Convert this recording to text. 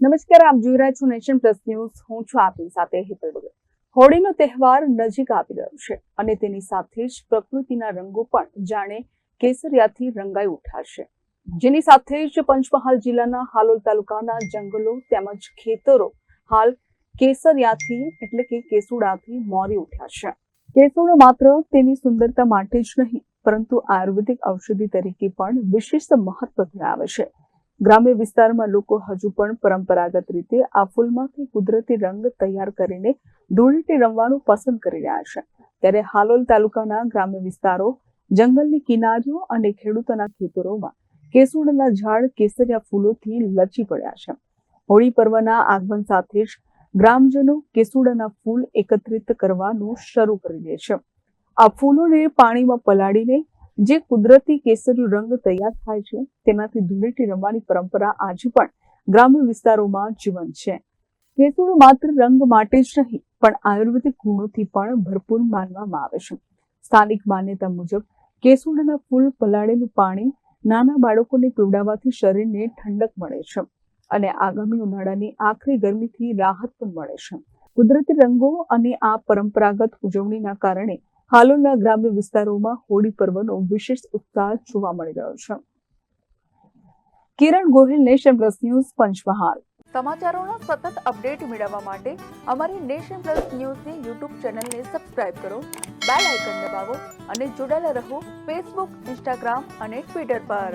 નમસ્કાર, આપ જોઈ રહ્યા છો નેશન પ્લસ ન્યૂઝ. હું છું આપની સાથે હેતલ વગર. હોળીનો તહેવાર નજીક આવી રહ્યો છે અને તેની સાથે જ પ્રકૃતિના રંગો પણ જાણે કેસરિયાથી રંગાઈ ઉઠ્યા છે, જેની સાથે જ પંચમહાલ જિલ્લાના હાલોલ તાલુકાના જંગલો તેમજ ખેતરો હાલ કેસરિયાથી એટલે કે કેસુડાથી મોરી ઉઠ્યા છે. કેસુડો માત્ર તેની સુંદરતા માટે જ નહીં પરંતુ આયુર્વેદિક ઔષધિ તરીકે પણ વિશેષ મહત્વ ધરાવે છે. ગ્રામ્ય વિસ્તારમાં લોકો હજુ પણ પરંપરાગત રીતે આ ફૂલમાંથી કુદરતી રંગ તૈયાર કરીને ધૂળેટી રમવાનું પસંદ કરી રહ્યા છે. ત્યારે હાલોલ તાલુકાના ગ્રામ્ય વિસ્તારો, જંગલની કિનારીઓ અને ખેડૂતોના ખેતરોમાં કેસુડાના ઝાડ કેસરિયા ફૂલોથી લચી પડ્યા છે. હોળી પર્વના આગમન સાથે જ ગ્રામજનો કેસુડાના ફૂલ એકત્રિત કરવાનું શરૂ કરી દે છે. આ ફૂલોને પાણીમાં પલાળીને જે કુદરતી કેસરી રંગ તૈયાર થાય છે તેનાથી ધૂળેટી રમવાની પરંપરા આજે પણ ગ્રામ્ય વિસ્તારોમાં જીવંત છે. કેસુડો માત્ર રંગ માટે જ નહીં પણ આયુર્વેદિક ગુણોથી પણ ભરપૂર માનવામાં આવે છે. સ્થાનિક માન્યતા મુજબ કેસુડાના ફૂલ પલાળેલું પાણી નાના બાળકોને પીવડાવવાથી શરીરને ઠંડક મળે છે અને આગામી ઉનાળાની આખરી ગરમીથી રાહત પણ મળે છે. કુદરતી રંગો અને આ પરંપરાગત ઉજવણીના કારણે હાલોલના ગ્રામ્ય વિસ્તારોમાં હોળી પર્વનો વિશેષ ઉત્સાહ જોવા મળી રહ્યો છે. Kiran Gohil, nation plus news, Panchmahal. સમાચારોના સતત અપડેટ મેળવવા માટે અમારી નેશન પ્લસ ન્યૂઝની યુટ્યુબ ચેનલને સબસ્ક્રાઇબ કરો, બેલ આઇકન દબાવો અને જોડાયેલા રહો ફેસબુક, ઇન્સ્ટાગ્રામ અને ટ્વિટર પર.